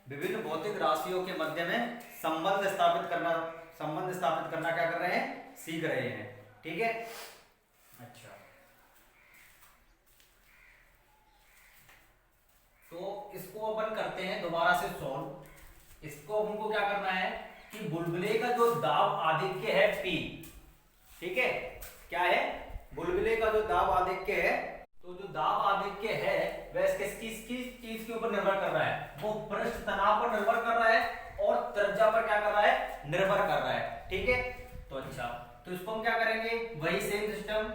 विभिन्न भौतिक राशियों के मध्य में संबंध स्थापित करना क्या कर रहे हैं, सीख रहे हैं। ठीक है, अच्छा, तो इसको अपन करते हैं दोबारा से सॉल्व। इसको हमको क्या करना है कि बुलबुले का जो दाब आधिक्य है P, ठीक है, क्या है, बुलबुले का जो दाब आधिक्य है, तो जो दाब आधिक्य है वह किस चीज के ऊपर निर्भर कर रहा है, वो पृष्ठ तनाव पर निर्भर कर रहा है और त्रिज्या पर क्या कर रहा है, निर्भर कर रहा है। ठीक है, तो अच्छा, तो इसको हम क्या करेंगे, वही सेम सिस्टम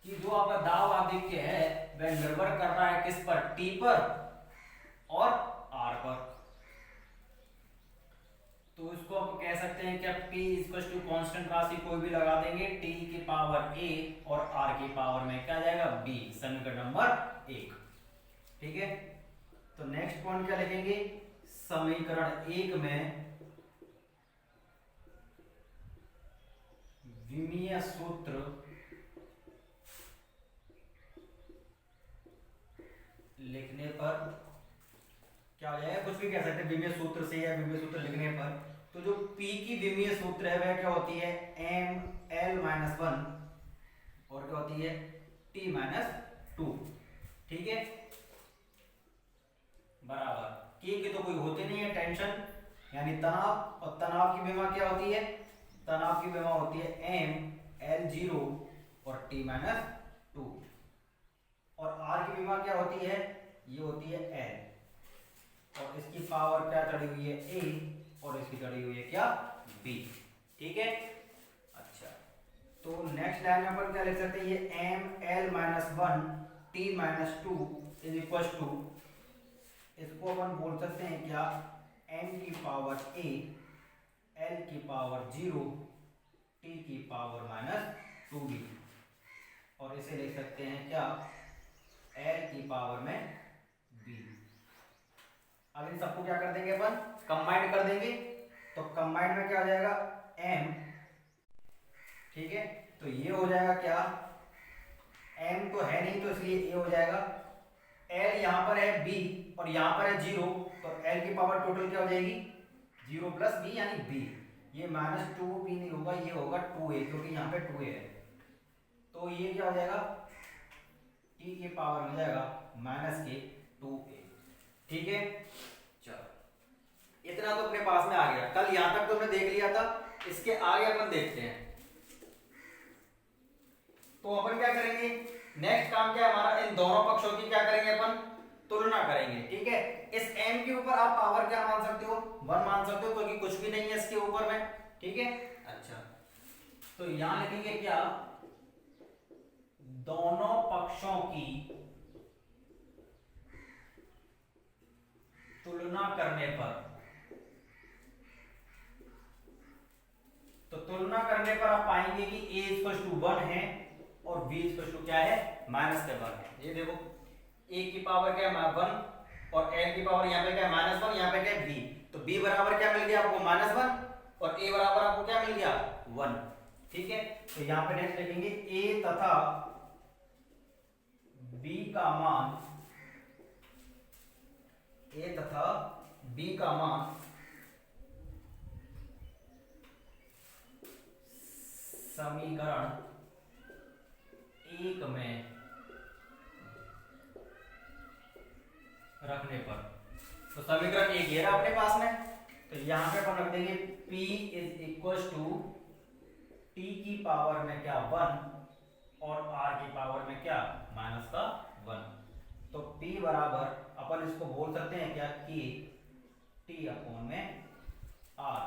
कि जो आपका दाब आधिक्य है वह निर्भर कर रहा है किस पर, T पर और R पर। तो इसको आप कह सकते हैं क्या, P इक्वल टू कांस्टेंट राशि कोई भी लगा देंगे, T की पावर A और R की पावर में क्या जाएगा, B, समीकरण नंबर 1। ठीक है, तो नेक्स्ट पॉइंट क्या लिखेंगे, समीकरण 1 में विमीय सूत्र लिखने पर क्या हो जाएगा, कुछ भी कह सकते हैं विमीय सूत्र से या विमीय सूत्र लिखने पर। तो जो P की विमीय सूत्र है वह क्या होती है, ML-1 और क्या होती है, T-2। ठीक है, बराबर K की तो कोई होते नहीं है टेंशन यानी तनाव, और तनाव की विमा क्या होती है, तनाव की विमा होती है ML0 और T-2, और R की विमा क्या होती है, ये होती है L, और इसकी पावर क्या चढ़ी हुई है, A, और इसकी चढ़ी हुई है क्या, B। ठीक है, अच्छा, तो नेक्स्ट लाइन में अपन क्या लिख सकते हैं, ये ML-1 T-2 is equal to, इसको अपन बोल सकते हैं क्या, M की पावर A, L की पावर 0, T की पावर -2B, और इसे लिख सकते हैं क्या, L की पावर में B। अब इन सबको क्या कर देंगे अपन, कंबाइंड कर देंगे, तो कंबाइंड में क्या हो जाएगा, M, ठीक है, तो ये हो जाएगा क्या, M तो है नहीं तो इसलिए A हो जाएगा, L यहाँ पर है B और यहाँ पर है 0, तो L की पावर टोटल क्या हो जाएगी, 0 + B यानी B। ये -2B नहीं होगा, ये होगा 2A, क्योंकि यहाँ पे 2A है, तो ये क्या हो जाएगा, T की पावर हो जाएगा -2A। ठीक है, चलो इतना तो अपने पास में आ गया, कल यहां तक तो हमने देख लिया था, इसके आगे अपन देखते हैं। तो अपन क्या करेंगे, नेक्स्ट काम क्या है हमारा, इन दोनों पक्षों की क्या करेंगे अपन, तुलना करेंगे। ठीक है, इस m के ऊपर आप पावर क्या मान सकते हो, 1 मान सकते हो, क्योंकि कुछ भी नहीं है इसके ऊपर में। ठीक है, अच्छा, तो यहां लिखेंगे क्या, दोनों पक्षों की तुलना करने पर, तो तुलना करने पर आप पाएंगे कि a = 1 है और b = क्या है, -1 है। ये देखो a की पावर क्या है 1 और l की पावर यहाँ पे क्या है -1, यहाँ पे क्या है b, तो b बराबर क्या मिल गया आपको, -1, और a बराबर आपको क्या मिल गया, 1। ठीक है, तो यहाँ पे नेक्स्ट लिखेंगे a तथा b का मान, a तथा b का मान समीकरण 1 में रखने पर, तो समीकरण 1 ये रहा अपने पास में, तो यहां पे अपन रख देंगे P = T की पावर में क्या 1 और R की पावर में क्या -1, तो P बराबर अपन इसको बोल सकते हैं क्या कि T/R,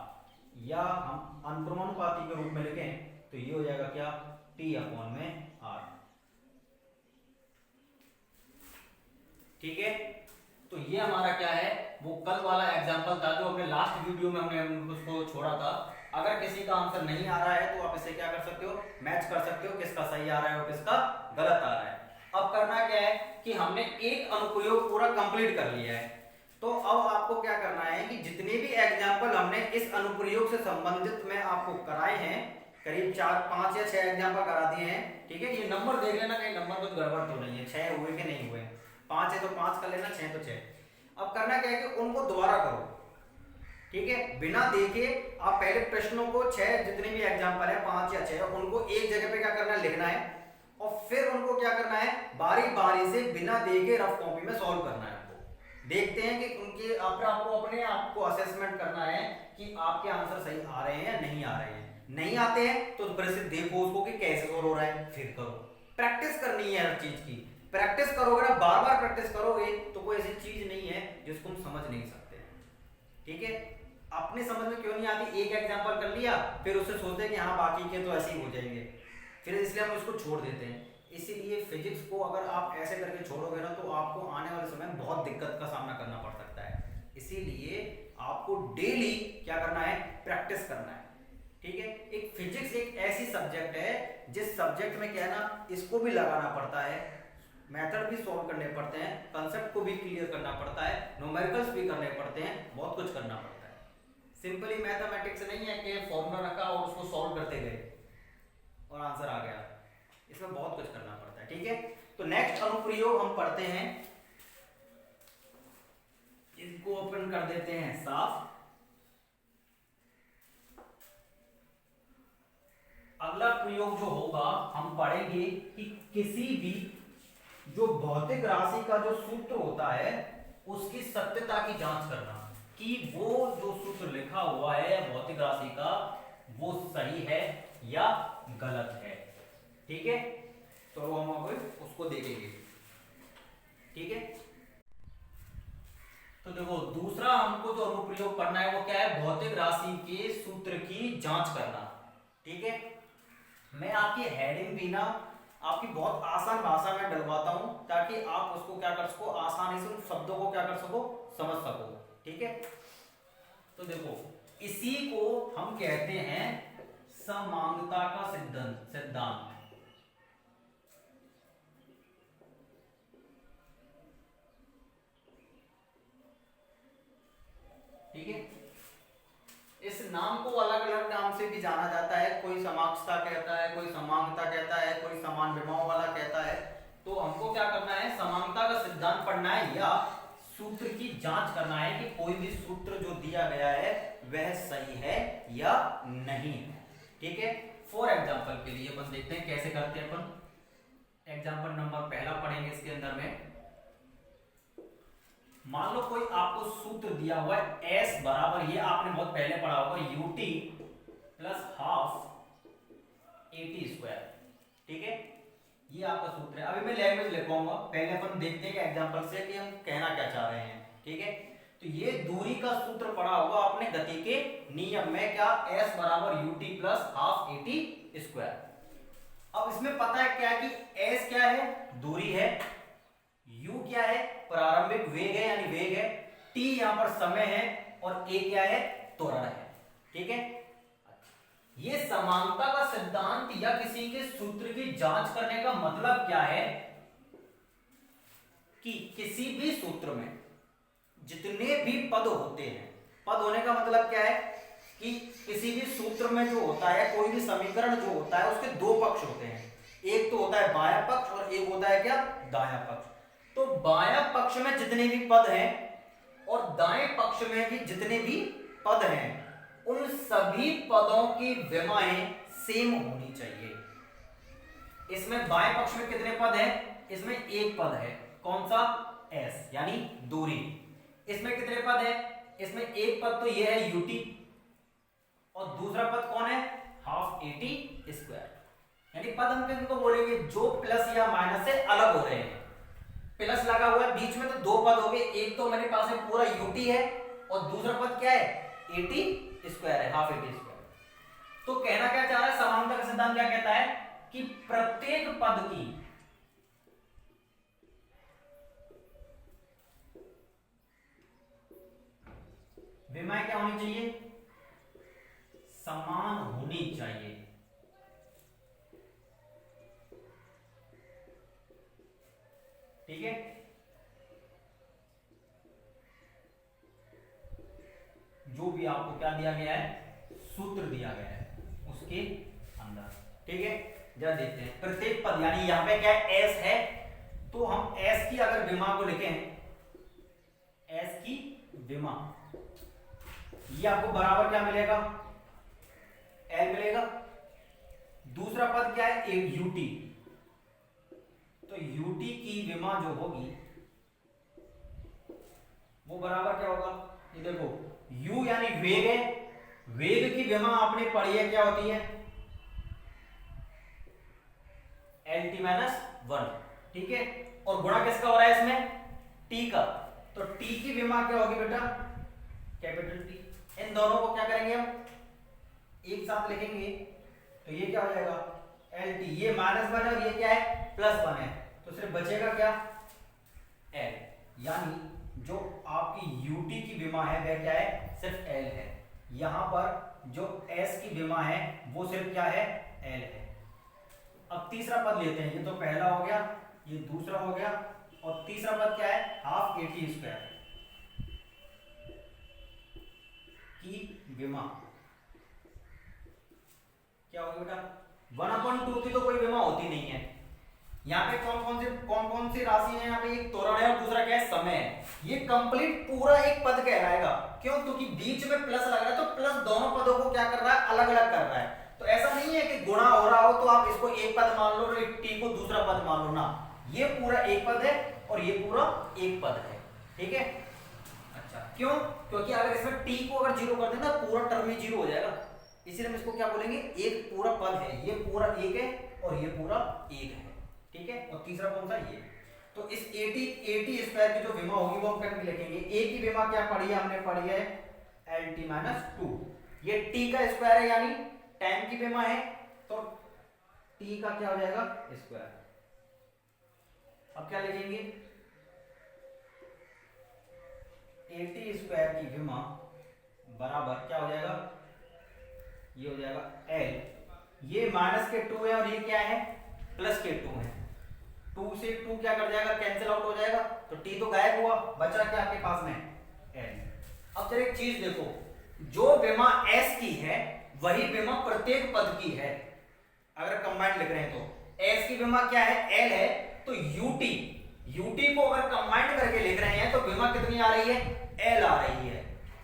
या हम अनुक्रमानुपाती के रूप में लिखें तो ये हो जाएगा क्या, T/R। ठीक है, तो ये हमारा क्या है, वो कल वाला एग्जांपल था जो हमने लास्ट वीडियो में हमने उसको छोड़ा था। अगर किसी का आंसर नहीं आ रहा है तो आप इसे क्या कर सकते हो, मैच कर सकते हो, किसका सही आ रहा है और किसका गलत आ रहा है। अब करना क्या है कि हमने एक अनुप्रयोग पूरा कंप्लीट कर लिया है, तो अब आपको क्या करना है कि जितने भी एग्जाम्पल हमने इस अनुप्रयोग से संबंधित में आपको कराए हैं, करीब 4, 5 या 6 एग्जाम्पल करा दिए हैं। ठीक है, ये नंबर देख लेना कहीं नंबर कुछ गड़बड़ तो नहीं है, 6 हुए कि नहीं हुए, 5 है तो 5 कर लेना, 6 तो 6। अब करना क्या है कि उनको दोबारा करो, ठीक है, बिना देखे। आप पहले प्रश्नों को 6 जितने भी एग्जांपल है 5 या 6 उनको एक जगह पे क्या करना है, लिखना है, और फिर उनको क्या करना है, बारी बारी से बिना देखे रफ कॉपी में सॉल्व करना है। उनको देखते हैं कि उनके आपको अपने आप को असेसमेंट करना है कि आपके आंसर सही आ रहे हैं या नहीं आ रहे हैं। नहीं आते हैं तो फिर से देखो उसको कि कैसे सॉल्व हो रहा है, फिर करो। प्रैक्टिस करनी है हर चीज की, प्रैक्टिस करोगे ना, बार बार प्रैक्टिस करोगे तो कोई ऐसी चीज नहीं है जिसको हम समझ नहीं सकते, ठीक है। अपने समझ में क्यों नहीं आती, एक एग्जांपल कर लिया फिर उससे सोचते हैं कि हाँ बाकी के तो ऐसे ही हो जाएंगे, फिर इसलिए हम उसको छोड़ देते हैं। इसीलिए फिजिक्स को अगर आप ऐसे करके छोड़ोगे ना तो आपको आने वाले समय में बहुत दिक्कत का सामना करना पड़ सकता है। इसीलिए आपको डेली क्या करना है, प्रैक्टिस करना है, ठीक है। एक फिजिक्स एक ऐसी सब्जेक्ट है जिस सब्जेक्ट में क्या है ना, इसको भी लगाना पड़ता है, मेथड भी सॉल्व करने पड़ते हैं, कंसेप्ट को भी क्लियर करना पड़ता है, न्यूमेरिकल्स भी करने पड़ते हैं, बहुत कुछ करना पड़ता है। सिंपली मैथमेटिक्स नहीं है कि फॉर्मूला रखा और उसको सॉल्व करते गए और आंसर आ गया, इसमें बहुत कुछ करना पड़ता है, ठीक है। तो नेक्स्ट अनुप्रयोग हम पढ़ते हैं, इसको ओपन कर देते हैं साफ। अगला प्रयोग जो होगा हम पढ़ेंगे कि किसी भी जो भौतिक राशि का जो सूत्र होता है उसकी सत्यता की जांच करना, कि वो जो सूत्र लिखा हुआ है भौतिक राशि का वो सही है या गलत है, ठीक है। तो हम अब उसको देखेंगे, ठीक है। तो देखो दूसरा हमको जो अनुप्रयोग पढ़ना है वो क्या है, भौतिक राशि के सूत्र की जांच करना, ठीक है। मैं आपकी हेडिंग भी ना आपकी बहुत आसान भाषा में डलवाता हूं ताकि आप उसको क्या कर सको, आसानी से उन शब्दों को क्या कर सको, समझ सको, ठीक है। तो देखो इसी को हम कहते हैं समांगता का सिद्धांत, ठीक है। इस नाम को अलग अलग नाम से भी जाना जाता है, कोई समाक्षता कहता है, कोई समांगता कहता है, कोई समान विमाओं वाला कहता है। तो हमको क्या करना है, समांगता का सिद्धांत पढ़ना है या सूत्र की जांच करना है कि कोई भी सूत्र जो दिया गया है वह सही है या नहीं है, ठीक है। फॉर एग्जांपल के लिए अपन देखते हैं कैसे करते हैं अपन। एग्जांपल नंबर पहला पढ़ेंगे इसके अंदर में। मान लो कोई आपको सूत्र दिया हुआ है S बराबर, ये आपने बहुत पहले पढ़ा होगा, UT plus half AT square, ठीक है। ये आपका सूत्र है। अभी मैं लैंग्वेज लिखूंगा, पहले अपन देखते हैं एग्जांपल से कि हम कहना क्या चाह रहे हैं, ठीक है। तो ये दूरी का सूत्र पढ़ा होगा आपने गति के नियम में, क्या, S बराबर UT plus half AT square. अब इसमें पता है क्या कि S क्या है, दूरी है, U क्या है, प्रारंभिक वेग है यानी वेग है, T यहां पर समय है, और A क्या है, त्वरण है, ठीक है। ये समानता का सिद्धांत या किसी के सूत्र की जांच करने का मतलब क्या है कि किसी भी सूत्र में जितने भी पद होते हैं, पद होने का मतलब क्या है कि किसी भी सूत्र में जो होता है, कोई भी समीकरण जो होता है उसके दो पक्ष होते हैं, एक तो होता है बायां पक्ष और एक होता है क्या, दायां पक्ष। तो बायां पक्ष में जितने भी पद हैं और दाएं पक्ष में भी जितने भी पद हैं, उन सभी पदों की विमाएं सेम होनी चाहिए। इसमें बाएं पक्ष में कितने पद हैं, इसमें एक पद है, कौन सा, S यानी दूरी। इसमें कितने पद हैं, इसमें एक पद तो ये है UT, और दूसरा पद कौन है, हाफ AT स्क्वायर। यानी पद हम किनको बोलेंगे, जो प्लस या माइनस से अलग हो रहे हैं। प्लस लगा हुआ है बीच में तो दो पद हो गए, एक तो मेरे पास में पूरा UT है और दूसरा पद क्या है, AT स्क्वायर है, हाफ AT स्क्वायर। तो कहना क्या चाह रहा है, समानता का सिद्धांत क्या कहता है कि प्रत्येक पद की विमाएं क्या होनी चाहिए, समान होनी चाहिए, ठीक है। जो भी आपको क्या दिया गया है, सूत्र दिया गया है उसके अंदर, ठीक है। जरा देखते हैं प्रत्येक पद, यानी यहां पे क्या है, S है, तो हम S की अगर विमा को लिखें, S विमा, ये आपको बराबर क्या मिलेगा, एल मिलेगा। दूसरा पद क्या है, एक यूटी, तो यूटी की विमा जो होगी वो बराबर क्या होगा, ये देखो u यानी वेग है, वेग की विमा आपने पढ़ी है क्या होती है, एल टी माइनस वन, ठीक है। और गुणा किसका हो रहा है इसमें, t का, तो t की विमा क्या होगी बेटा, कैपिटल T। इन दोनों को क्या करेंगे हम, एक साथ लिखेंगे, तो ये क्या हो जाएगा, एल टी, ये माइनस वन है और ये क्या है, प्लस वन है, तो सिर्फ बचेगा क्या, एल। यानी जो आपकी यूटी की विमा है वह क्या है, सिर्फ एल है। यहां पर जो एस की विमा है वो सिर्फ क्या है, एल है। अब तीसरा पद लेते हैं, ये तो पहला हो गया, ये दूसरा हो गया, और तीसरा पद क्या है, हाफ ए टी स्क्वायर की विमा क्या होगी बेटा, 1/2 की तो कोई विमा होती नहीं है। यहाँ पे कौन कौन सी राशि है, यहाँ पे एक त्वरण है और दूसरा क्या है, समय है। ये कंप्लीट पूरा एक पद कहलाएगा, क्यों, क्योंकि बीच में प्लस लग रहा है, तो प्लस दोनों पदों को क्या कर रहा है, अलग अलग कर रहा है। तो ऐसा नहीं है कि गुणा हो रहा हो तो आप इसको एक पद मान लो और टी को दूसरा पद मान लो ना, ये पूरा एक पद है और ये पूरा एक पद है, ठीक है। अच्छा, क्यों, क्योंकि अगर इसमें टी को अगर जीरो कर देना पूरा टर्म ही जीरो हो जाएगा, इसीलिए हम इसको क्या बोलेंगे, एक पूरा पद है, ये पूरा एक है और ये पूरा एक है, ठीक है। और तीसरा कौन सा, ये। तो इस एटी स्क्वायर की जो विमा होगी वो हम करके लिखेंगे। ए की विमा क्या पढ़ी है, हमने पढ़ी है एल टी माइनस टू, ये टी का स्क्वायर है यानी टाइम की विमा है, तो टी का क्या हो जाएगा, स्क्वायर। अब क्या लिखेंगे, एटी स्क्वायर की विमा बराबर क्या हो जाएगा, ये हो जाएगा एल, ये माइनस के टू है और ये क्या है, प्लस के टू है, टू से टू क्या कर जाएगा, कैंसिल आउट हो जाएगा, तो टी तो गायब हुआ, बचा क्या आपके पास में, एल। अब जरा एक चीज देखो, जो विमा एस की है वही विमा प्रत्येक पद की है, अगर कंबाइंड लिख रहे हैं तो एस की विमा क्या है, एल है, तो यूटी को अगर कंबाइंड करके लिख रहे हैं तो विमा कितनी आ रही है, एल आ रही है।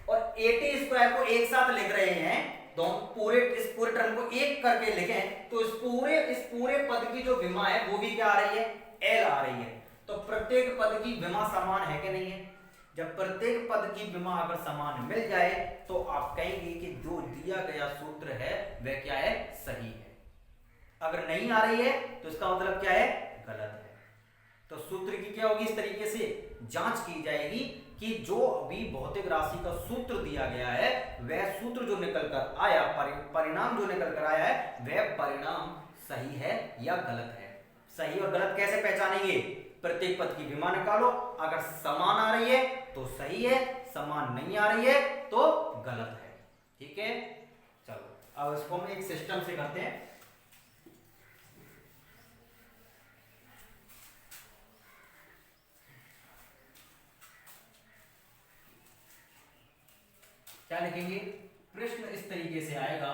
और एटी स्क्वायर को एक साथ लिख रहे हैं, दोनों इस पूरे टर्म को एक करके लिखें तो इस पूरे पद की जो विमा है वो भी क्या आ रही है, एल आ रही है। तो प्रत्येक पद की विमा समान है कि नहीं है, जब प्रत्येक पद की विमा अगर समान मिल जाए तो आप कहेंगे कि जो दिया गया सूत्र है वह क्या है, सही है। अगर नहीं आ रही है तो इसका मतलब क्या है, गलत है। तो सूत्र की क्या होगी, इस तरीके से जांच की जाएगी कि जो अभी भौतिक राशि का सूत्र दिया गया है वह सूत्र जो निकल कर आया, परिणाम जो निकल कर आया है वह परिणाम सही है या गलत है। सही और गलत कैसे पहचानेंगे, प्रत्येक पद की विमा निकालो, अगर समान आ रही है तो सही है, समान नहीं आ रही है तो गलत है, ठीक है। चलो अब इसको हम एक सिस्टम से करते हैं। क्या लिखेंगे, प्रश्न इस तरीके से आएगा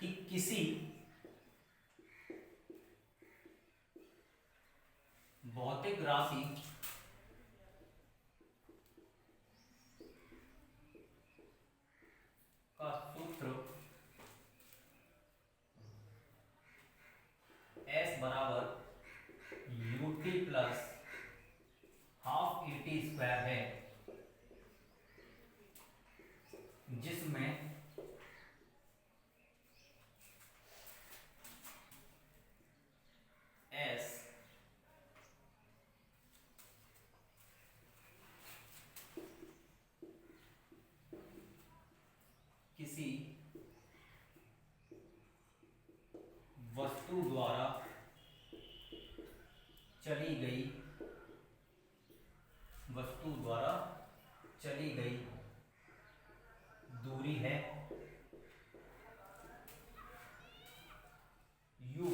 कि किसी भौतिक राशि का सूत्र S बराबर UT plus half E T square है, जिसमें S किसी वस्तु द्वारा चली गई दूरी है u,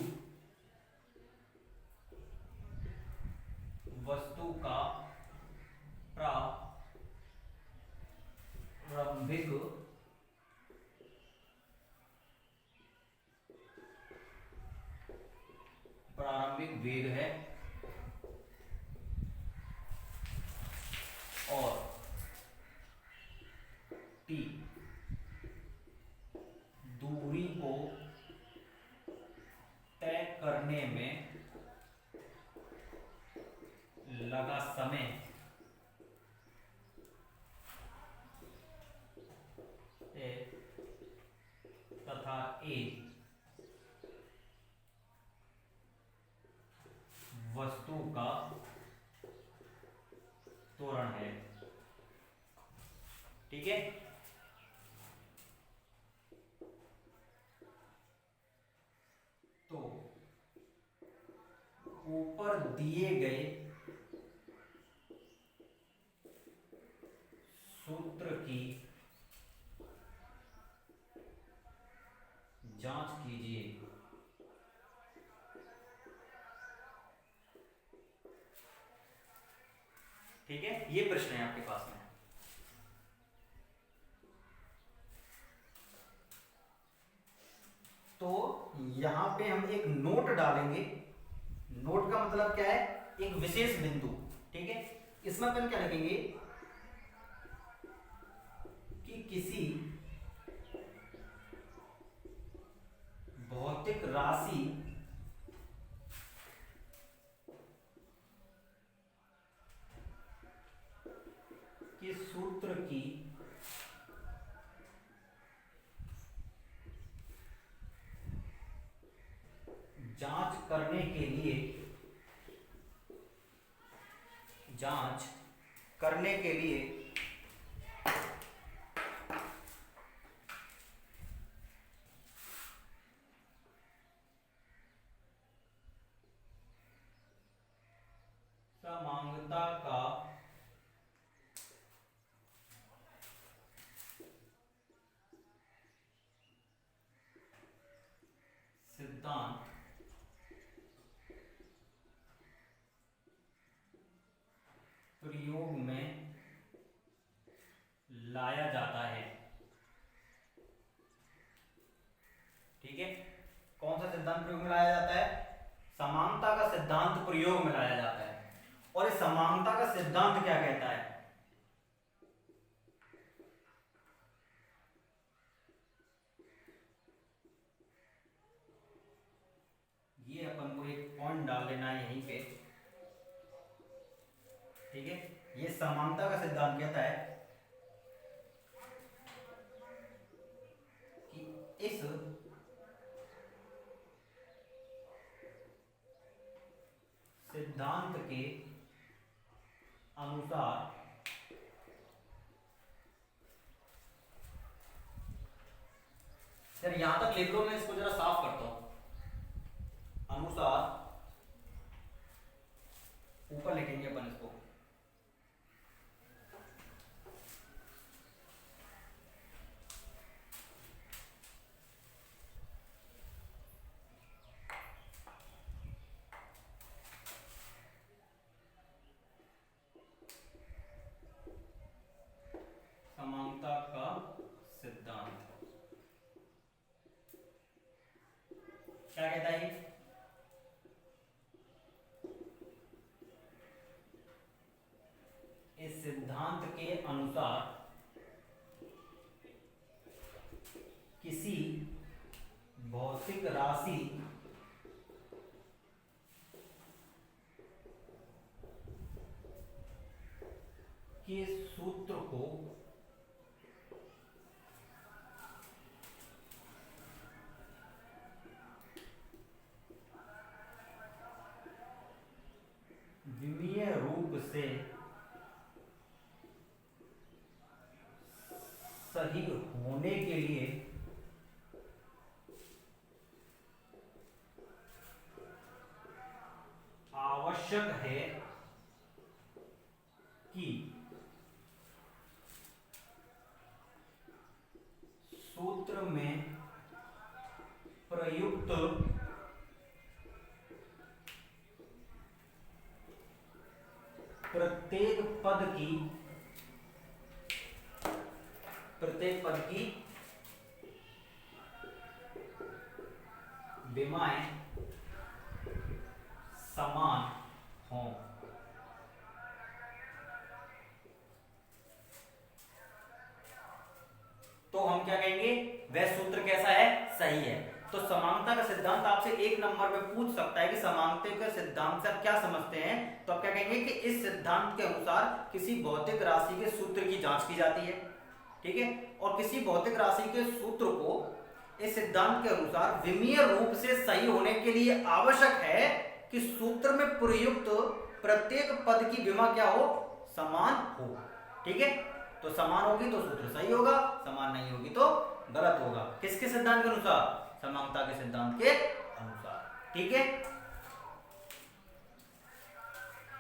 वस्तु का प्रारंभिक वेग है और टी दूरी को तय करने में लगा समय तथा ए वस्तु का त्वरण है। ठीक है, तो ऊपर दिए गए सूत्र की जांच कीजिए। ठीक है, ये प्रश्न है आपके पास में। तो यहां पे हम एक नोट डालेंगे। नोट का मतलब क्या है? एक विशेष बिंदु। ठीक है, इसमें अपन क्या लिखेंगे कि किसी भौतिक राशि के सूत्र की जांच करने के लिए समांगता का सिद्धांत प्रयोग में लाया जाता है। ठीक है, कौन सा सिद्धांत प्रयोग में लाया जाता है? समानता का सिद्धांत प्रयोग में लाया जाता है। और इस समानता का सिद्धांत क्या कहता है? ये अपन को एक पॉइंट डाल देना है यहीं पे। ठीक है, ये समानता का सिद्धांत कहता है कि इस सिद्धांत के अनुसार यहां तक लिख लो, मैं इसको जरा साफ करता हूं। अनुसार ऊपर लिखेंगे अपन इसको। समानता का सिद्धांत क्या कहता है? इस सिद्धांत के अनुसार किसी भौतिक राशि के सूत्र को विमीय रूप से सही होने के लिए आवश्यक है कि सूत्र में प्रयुक्त प्रत्येक पद की विमाएं समान हों। हम क्या कहेंगे, वह सूत्र कैसा है, सही है। तो समानता का सिद्धांत आपसे एक नंबर में पूछ सकता है कि समानता के सिद्धांत से आप क्या समझते हैं, तो आप क्या कहेंगे कि इस सिद्धांत के अनुसार किसी भौतिक राशि के सूत्र की जांच की जाती है, ठीक है, और किसी भौतिक राशि के सूत्र को इस सिद्धांत के अनुसार विमीय रूप से सही होने के लिए आवश्यक है कि सूत्र में प्रयुक्त प्रत्येक पद की विमा क्या हो, समान हो, ठीक है। तो समान होगी तो सूत्र सही होगा, समान नहीं होगी तो गलत होगा। किसके सिद्धांत के अनुसार, समानता के सिद्धांत के अनुसार, ठीक है।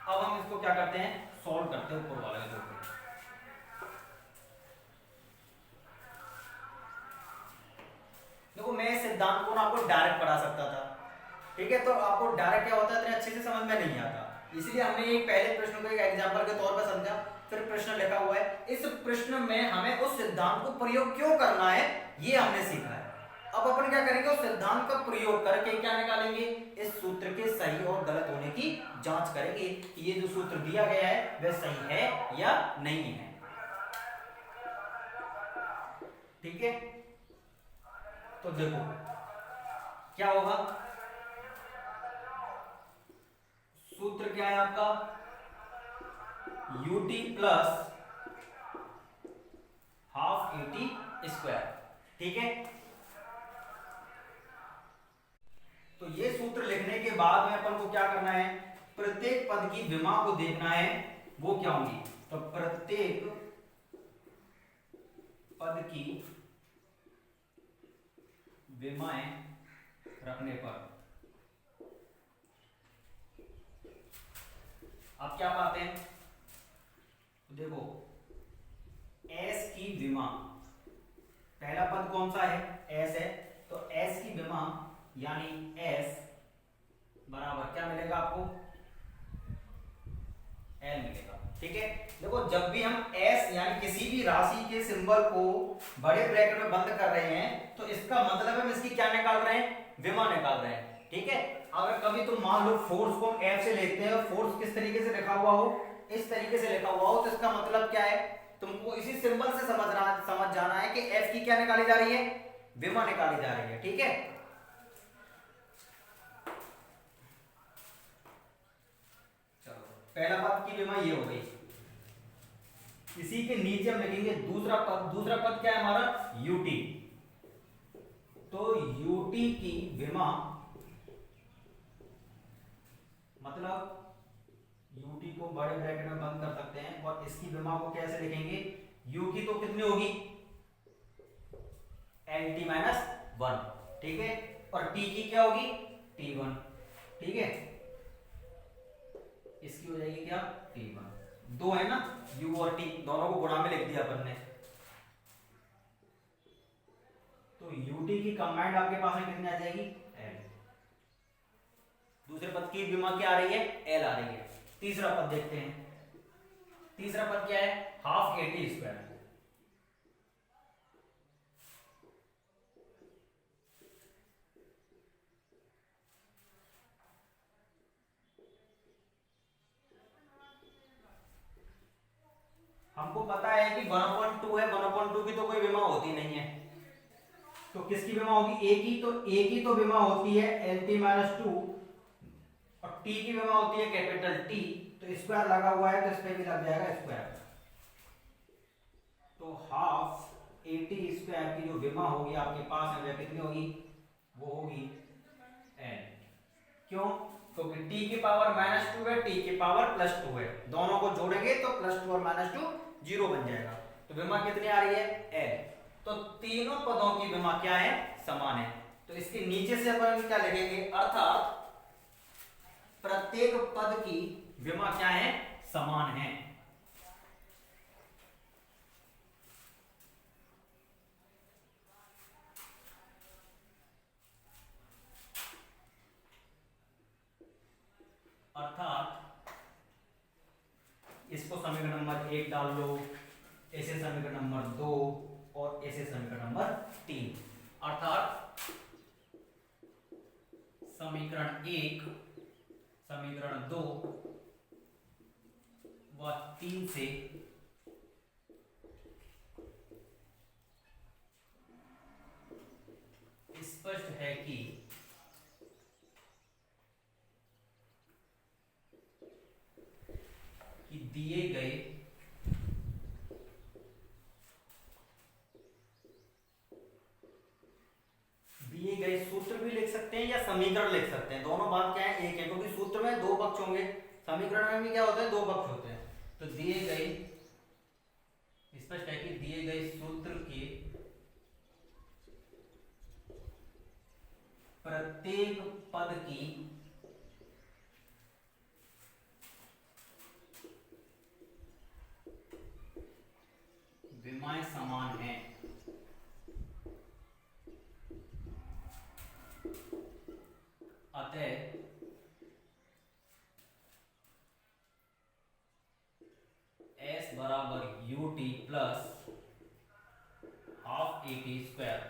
अब हम इसको क्या करते हैं, सॉल्व करते हैं ऊपर वाले को। देखो मैं इस सिद्धांत को ना आपको डायरेक्ट पढ़ा सकता था, ठीक है, तो आपको डायरेक्ट क्या होता है इतने अच्छे से समझ में नहीं आता, इसलिए हमने एक पहले प्रश्न को एक एग्जांपल के तौर पर समझा, फिर प्रश्न लिखा हुआ है, इस प्रश्न में हमें उस सिद्धांत को प्रयोग क्यों करना है ये हमने सीखा है। अब अपन क्या करेंगे, उस सिद्धांत का प्रयोग करके क्या निकालेंगे, इस सूत्र के सही और गलत होने की जांच करेंगे कि ये जो सूत्र दिया गया है वह सही है या नहीं है, ठीक है। तो देखो क्या होगा, सूत्र क्या है आपका, ut plus half eighty square, ठीक है। तो ये सूत्र लिखने के बाद में अपन को क्या करना है, प्रत्येक पद की विमा को देखना है, वो क्या होंगी, तो प्रत्येक पद की विमाएं रखने पर आप क्या पाते हैं, देखो s की विमा, पहला पद कौन सा है, s है, तो s की विमा यानी s बराबर क्या मिलेगा आपको, l मिलेगा, ठीक है। देखो जब भी हम s यानी किसी भी राशि के सिंबल को बड़े ब्रैकेट में बंद कर रहे हैं तो इसका मतलब हम इसकी क्या निकाल रहे हैं, विमा निकाल रहे हैं, ठीक है। अगर कभी तुम मान लो फोर्स को हम F से लेते हैं, फोर्स किस तरीके से लिखा हुआ हो, इस तरीके से लिखा हुआ हो, तो इसका मतलब क्या है, तुमको इसी सिंबल से समझ जाना है कि F की क्या निकाली जा रही है, विमा निकाली जा रही है, ठीक है। चलो पहला पद की विमा ये हो गई, इसी के नीचे हम लिखेंगे दूसरा पद क्या है हमारा, ut, तो ut की विमा मतलब ut को बड़े ब्रैकेट में बंद कर सकते हैं और इसकी विमा को कैसे लिखेंगे, u की तो कितनी होगी, lt माइनस 1, ठीक है, और t की क्या होगी, t1, ठीक है, इसकी हो जाएगी क्या, t1, दो है ना, u और t दोनों को गुणा में लिख दिया अपन ने, तो ut की कंबाइंड आपके पास में कितनी आ जाएगी, l, दूसरे पद की विमा क्या आ रही है, l आ रही है। तीसरा पद देखते हैं, तीसरा पद क्या है, हाफ एटी स्क्वायर, हमको पता है कि 1/2 है, 1/2 की तो कोई विमा होती नहीं है, तो किसकी विमा होगी, a की तो विमा होती है lt माइनस 2 और t की विमा होती है कैपिटल T, तो स्क्वायर लगा हुआ है तो इस पे भी लग जाएगा स्क्वायर, तो हाफ एटी स्क्वायर की जो विमा होगी आपके पास है वह कितनी होगी, वो होगी n, क्यों, क्योंकि t की पावर -2 है, t की पावर +2 है, दोनों को जोड़ेंगे तो +2 और -2 0 बन जाएगा, तो विमा कितनी आ रही है, l, तो तीनों पदों की विमा क्या है, समान है, तो इसके नीचे से अपन क्या लिखेंगे, अर्थात प्रत्येक पद की विमा क्या है, समान है, अर्थात इसको समीकरण नंबर 1 डाल लो, ऐसे समीकरण नंबर 2 और ऐसे समीकरण नंबर 3, अर्थात समीकरण 1, समीकरण 2 व 3 से स्पष्ट है कि दिए गए सूत्र भी लिख सकते हैं या समीकरण लिख सकते हैं, दोनों बात क्या है, एक है, क्योंकि सूत्र में दो पक्ष होंगे, समीकरण में भी क्या होता है, दो पक्ष होते हैं। तो दिए गए, स्पष्ट है कि दिए गए सूत्र के प्रत्येक पद की विमाएं समान हैं। अतः S बराबर ut plus half a t square.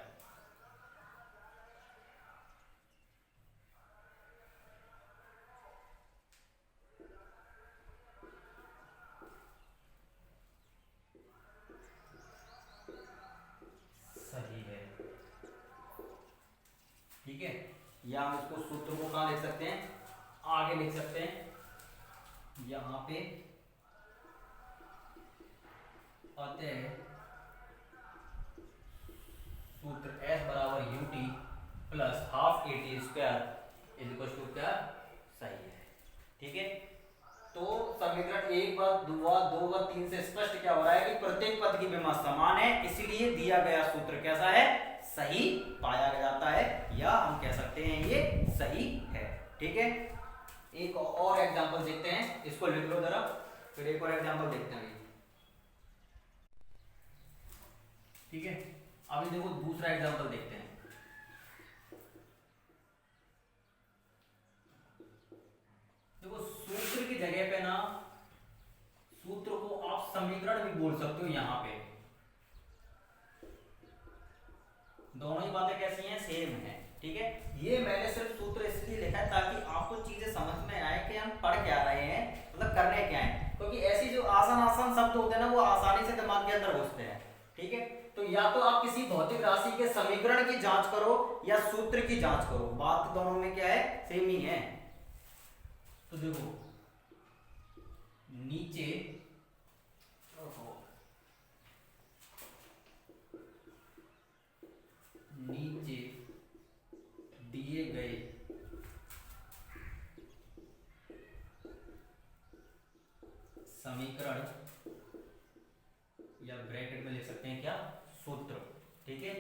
सही है, ठीक है। या हम इसको सूत्र को कहां लिख सकते हैं, आगे लिख सकते हैं, यहां पे। अतः सूत्र S बराबर ut plus half a t square is equal to क्या, सही है, ठीक है। तो समीकरण 1 व 2 व 3 से स्पष्ट क्या हो रहा है कि प्रत्येक पद की विमा समान है, इसीलिए दिया गया सूत्र कैसा है, सही पाया जाता है, या हम कह सकते हैं ये सही है, ठीक है। एक और एग्जांपल देखते हैं, इसको लिख लो जरा, फिर एक और एग्जांपल देखते हैं, ठीक है। अभी देखो दूसरा एग्जांपल देखते हैं। देखो सूत्र की जगह पे ना, सूत्र को आप समीकरण भी बोल सकते हो, यहां पे दोनों ही बातें कैसी हैं, सेम है, ठीक है। ये मैंने सिर्फ सूत्र इसलिए लिखा है ताकि आपको चीजें समझ में आए कि हम पढ़ क्या रहे हैं, मतलब करने क्या है, क्योंकि ऐसी जो आसान आसान शब्द होते हैं ना, वो आसानी से दिमाग के अंदर घुसते हैं, ठीक है। तो या तो आप किसी भौतिक राशि के समीकरण की जांच करो या सूत्र की जांच करो, बात दोनों में क्या है, सेम ही है। तो देखो नीचे दिए गए समीकरण, या ब्रैकेट में लिख सकते हैं क्या, सूत्र, ठीक है।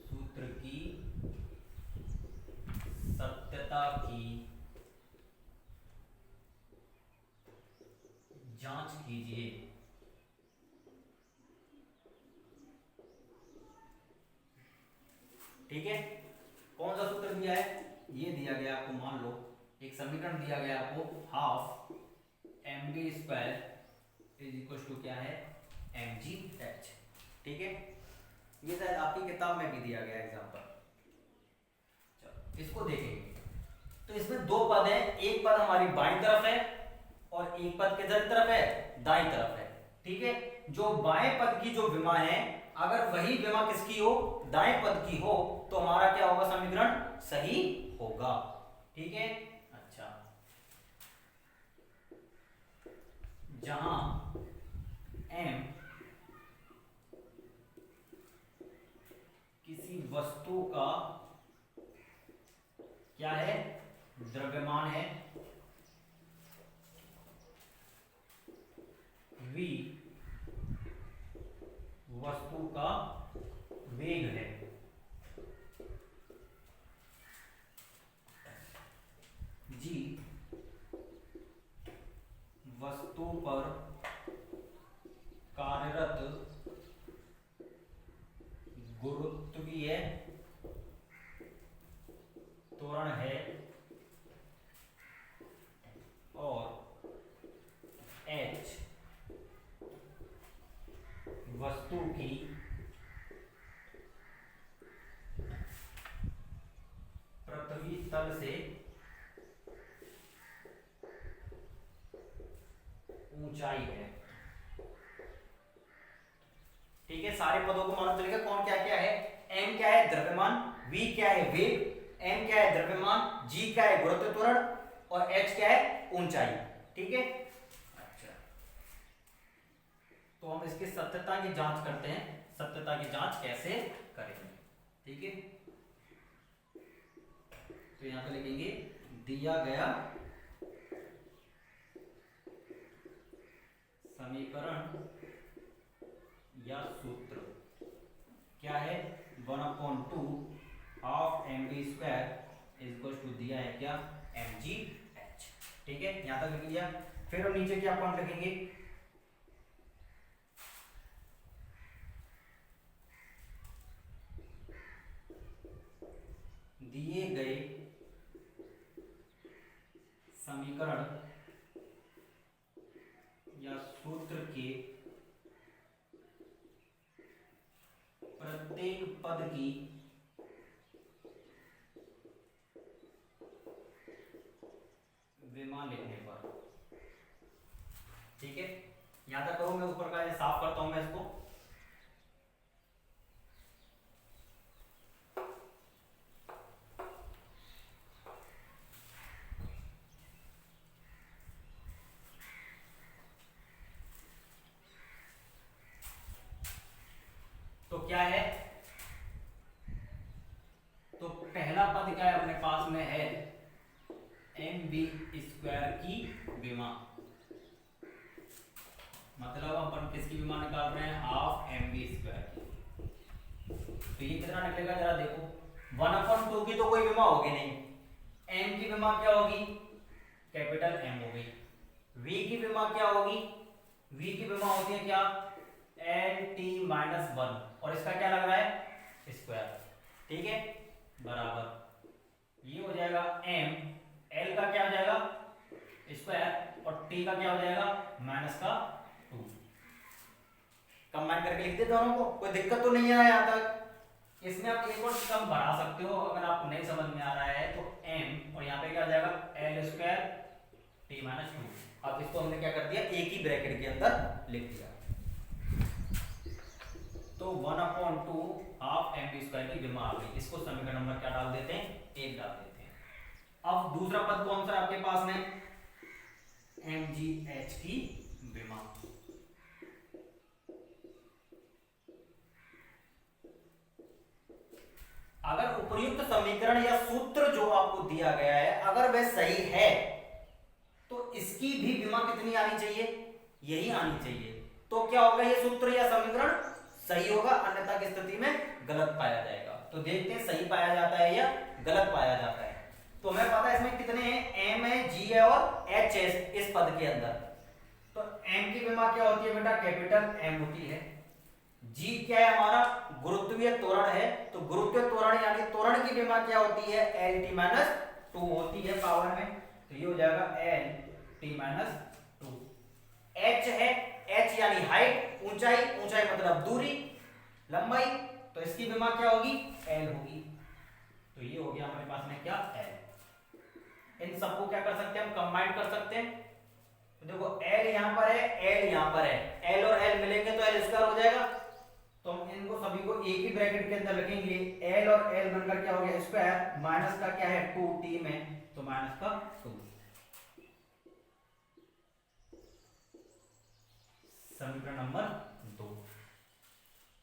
सूत्र की सत्यता की जांच कीजिए। ठीक है, कौन सा सूत्र दिया है, ये दिया गया आपको, मान लो एक समीकरण दिया गया आपको, half m v square is equal to क्या है, एम जी एच, ठीक है। ये शायद आपकी किताब में भी दिया गया एग्जाम्पल। चलो इसको देखेंगे। तो इसमें दो पद है, एक पद हमारी बाईं तरफ है और एक पद किधर तरफ है, दाईं तरफ है, ठीक है। जो बाएं पद की जो विमा है, अगर वही विमा किसकी हो, दाएं पद की हो, तो हमारा क्या होगा, समीकरण सही होगा, ठीक है। अच्छा, जहां m किसी वस्तु का क्या है, द्रव्यमान है, v वस्तु का वेग है, g वस्तु पर कार्यरत गुरुत्वीय त्वरण है, और h वस्तु की पृथ्वी तल से ऊंचाई है। ठीक है, सारे पदों को मालूम चलेगा कौन क्या क्या है। m क्या है द्रव्यमान, v क्या है वेग, m क्या है द्रव्यमान, g क्या है गुरुत्व त्वरण और h क्या है ऊंचाई। ठीक है, अच्छा तो हम इसकी सत्यता की जांच करते हैं, सत्यता की जांच कैसे करेंगे। ठीक है, तो यहां पे लिखेंगे दिया गया समीकरण या सूत्र क्या है 1/2 half m v square is to दिया है क्या एम जी एच। ठीक है, यहां तक लिख लिया। फिर हम नीचे क्या पॉइंट लिखेंगे, दिए गए समीकरण या सूत्र के प्रत्येक पद की विमा लिखने पर। ठीक है, यहां तक करूं मैं, ऊपर का साफ करता हूं मैं इसको। तो क्या है, तो पहला पद क्या है अपने पास में है एम बी स्क्वायर की विमा, मतलब अपन किसकी विमा निकाल रहे हैं, हाफ एम बी स्क्वायर की। तो ये कितना निकलेगा जरा देखो, 1/2 की तो कोई विमा होगी नहीं, एम की विमा क्या होगी कैपिटल एम होगी, वी की विमा क्या होगी, वी की विमा होती है क्या एल टी माइनस 1 और इसका क्या लग रहा है स्क्वायर। ठीक है, बराबर ये हो जाएगा एम, एल का क्या हो जाएगा स्क्वायर और टी का क्या हो जाएगा माइनस का 2। कंबाइन करके लिख दे दोनों को, कोई दिक्कत तो नहीं है यहाँ तक। इसमें आप एक और कम बढ़ा सकते हो अगर आपको नहीं समझ में आ रहा है तो m और यहाँ पे क्या हो जाएगा एल स्क्वायर टी माइनस 2। अब इसको हमने क्या कर दिया एक ही ब्रैकेट के अंदर लिख दिया। तो 1/2 हाफ एम बी स्क्वायर की विमा आ गई। इसको समीकरण नंबर क्या डाल देते हैं 1 डाल देते हैं। अब दूसरा पद कौन सा आपके पास में एम जी एच की विमा। अगर उपर्युक्त समीकरण या सूत्र जो आपको दिया गया है अगर वह सही है तो इसकी भी विमा कितनी आनी चाहिए, यही आनी चाहिए। तो क्या होगा ये सूत्र या समीकरण सही होगा, अन्यथा की स्थिति में गलत पाया जाएगा। तो देखते हैं सही पाया जाता है या गलत पाया जाता है। तो हमें पता है इसमें कितने हैं एम है जी है और एच है इस पद के अंदर। तो एम की विमा क्या होती है बेटा कैपिटल एम होती है, जी क्या है हमारा गुरुत्वीय त्वरण है, तो गुरुत्वीय त्वरण यानी त्वरण की विमा क्या होती है एल टी माइनस 2 होती है पावर में। तो ये हो जाएगा एल टी माइनस 2। एच है, एच यानी हाइट ऊंचाई, ऊंचाई मतलब दूरी लंबाई, तो इसकी विमा क्या होगी एल होगी। तो ये हो गया हमारे पास में क्या एल। इन सबको क्या कर सकते हैं हम कंबाइन कर सकते हैं। तो देखो एल यहां पर है एल यहां पर है, एल और एल मिलेंगे तो एल स्क्वायर हो जाएगा। तो हम इनको सभी को एक ही ब्रैकेट के अंदर रखेंगे, एल और एल बनकर क्या हो गया स्क्वायर, माइनस का क्या है 2 टी में, तो माइनस का 2। समीकरण नंबर 2।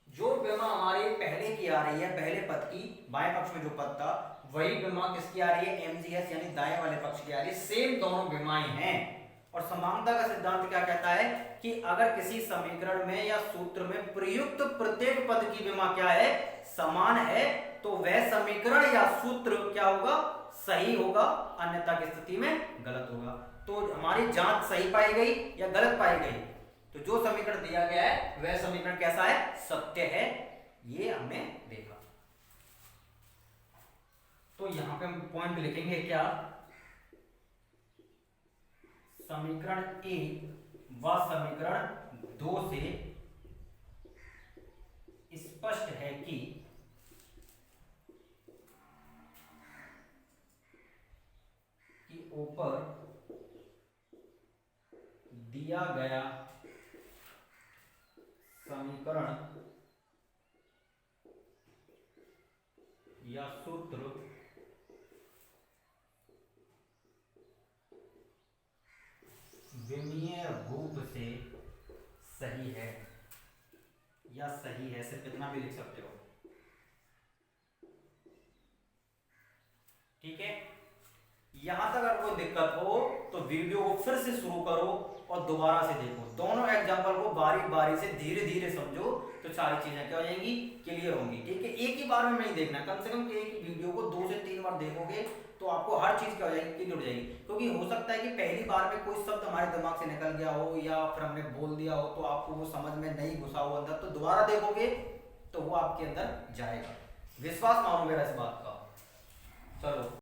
जो विमा हमारी पहले की आ रही है पहले पद की बाएं पक्ष में जो पद था वही विमा किसकी आ रही है एमजीएस यानी दाएं वाले पक्ष की आ रही है। सेम दोनों विमाएं हैं। और समानता का सिद्धांत क्या कहता है कि अगर किसी समीकरण में या सूत्र में प्रयुक्त प्रत्येक पद की विमा क्या है समान है तो वह समीकरण या सूत्र क्या होगा सही होगा, अन्यथा की स्थिति में गलत होगा। तो हमारी जांच सही पाई गई या गलत पाई गई, तो जो समीकरण दिया गया है वह समीकरण कैसा है सत्य है, ये हमने देखा। तो यहां पे हम पॉइंट लिखेंगे क्या, समीकरण 1 व समीकरण 2 से स्पष्ट है कि ऊपर दिया गया समीकरण या सूत्र विमीय रूप से सही है या सही है, सिर्फ इतना भी लिख सकते हो। ठीक है, यहां तक अगर कोई दिक्कत हो तो वीडियो को फिर से शुरू करो और दोबारा से देखो, दोनों एग्जांपल को बारी बारी से धीरे धीरे समझो, तो सारी चीजें क्या हो जाएंगी, क्लियर होंगी। ठीक है, एक ही बार में नहीं देखना, कम से कम एक ही वीडियो को 2 से 3 बार देखोगे तो आपको हर चीज क्या हो जाएगी, क्लियर हो जाएगी। क्योंकि हो सकता है कि पहली बार में कोई शब्द हमारे दिमाग से निकल गया हो या फिर हमने बोल दिया हो तो आपको वो समझ में नहीं घुसा हो अंदर, तो दोबारा देखोगे तो वो आपके अंदर जाएगा। विश्वास मानो मेरा इस बात का। चलो।